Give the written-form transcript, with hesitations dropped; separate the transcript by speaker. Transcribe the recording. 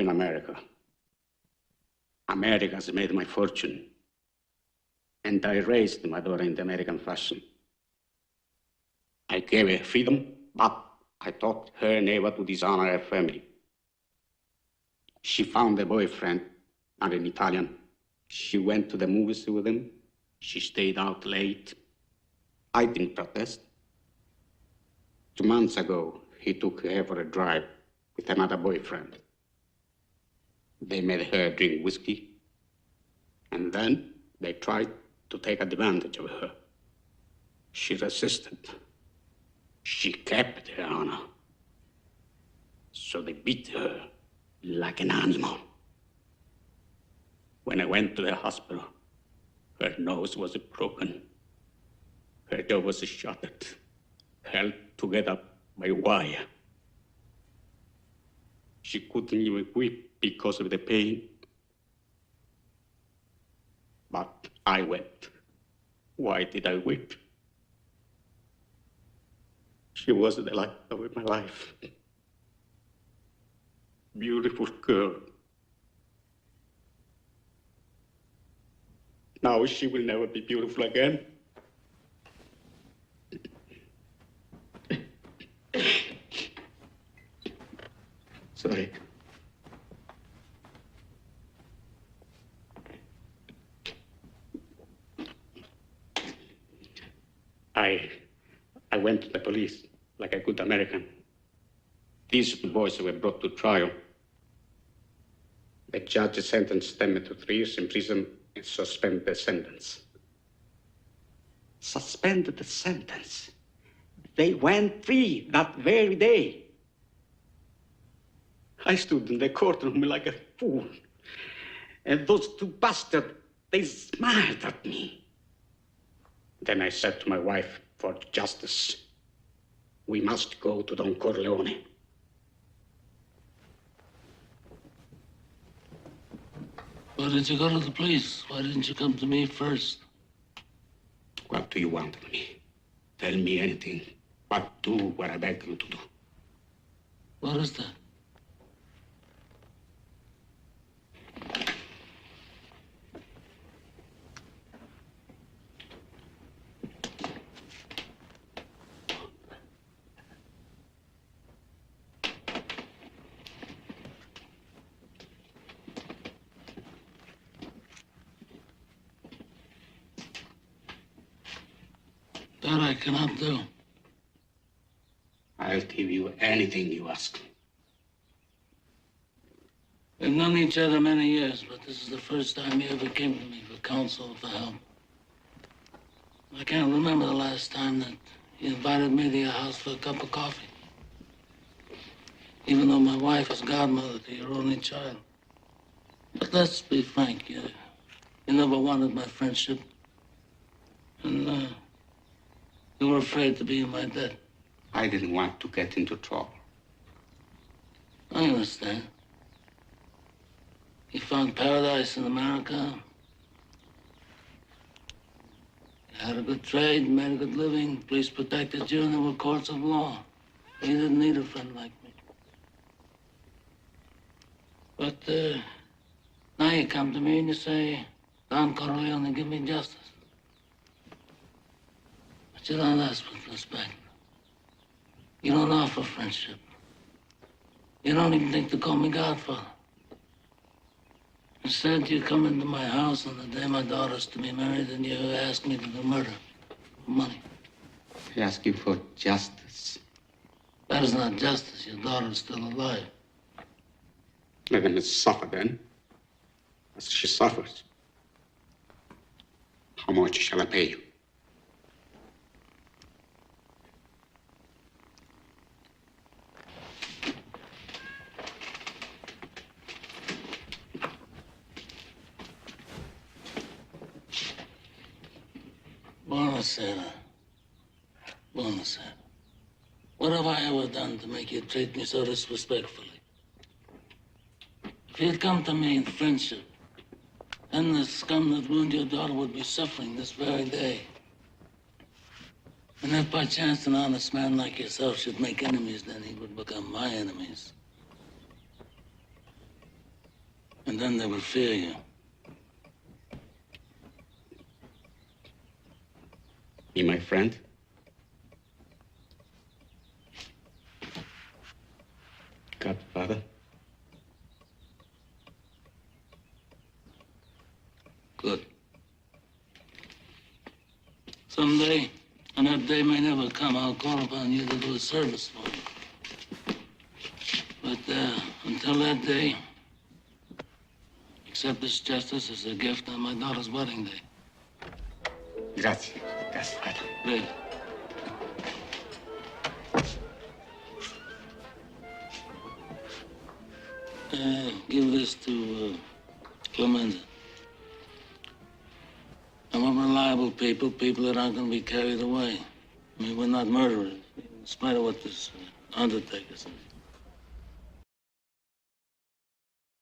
Speaker 1: in America. America has made my fortune. And I raised my daughter in the American fashion. I gave her freedom, but I taught her never to dishonor her family. She found a boyfriend, not an Italian. She went to the movies with him. She stayed out late. I didn't protest. 2 months ago, he took her for a drive with another boyfriend. They made her drink whiskey, and then they tried to take advantage of her. She resisted. She kept her honor. So they beat her like an animal. When I went to the hospital, her nose was broken. Her jaw was shattered, held together by wire. She couldn't even weep because of the pain. But I wept. Why did I weep? She was the light of my life. Beautiful girl. Now she will never be beautiful again. Sorry. I went to the police like a good American. These boys were brought to trial. The judge sentenced them to 3 years in prison and suspended the sentence. Suspended the sentence? They went free that very day. I stood in the courtroom like a fool. And those 2 bastards, they smiled at me. Then I said to my wife, for justice, we must go to Don Corleone.
Speaker 2: Why did you go to the police? Why didn't you come to me first?
Speaker 1: What do you want of me? Tell me anything, but do what I beg you to do.
Speaker 2: What is that? That I cannot do.
Speaker 1: I'll give you anything you ask.
Speaker 2: We've known each other many years, but this is the first time you ever came to me for counsel or for help. I can't remember the last time that you invited me to your house for a cup of coffee. Even though my wife is godmother to your only child. But let's be frank, you never wanted my friendship. And, you were afraid to be in my debt.
Speaker 1: I didn't want to get into trouble.
Speaker 2: I understand. You found paradise in America. You had a good trade, made a good living, police protected you, and there were courts of law. You didn't need a friend like me. But now you come to me and you say, Don Corleone, give me justice. But you don't ask with respect. You don't offer friendship. You don't even think to call me Godfather. Instead, you come into my house on the day my daughter's to be married and you ask me to do murder for money.
Speaker 1: I ask you for justice.
Speaker 2: That is not justice. Your daughter's still alive.
Speaker 1: Let him suffer then, as she suffers. How much shall I pay you?
Speaker 2: Buonasera. Buonasera. What have I ever done to make you treat me so disrespectfully? If you'd come to me in friendship, then the scum that ruined your daughter would be suffering this very day. And if by chance an honest man like yourself should make enemies, then he would become my enemies. And then they will fear you.
Speaker 1: Be my friend? Godfather?
Speaker 2: Good. Someday, and that day may never come, I'll call upon you to do a service for me. But until that day, accept this justice as a gift on my daughter's wedding day.
Speaker 1: Grazie, Godfather.
Speaker 2: Great. Give this to Clemenza. I want reliable people that aren't going to be carried away. I mean, we're not murderers, in spite of what this undertaker says.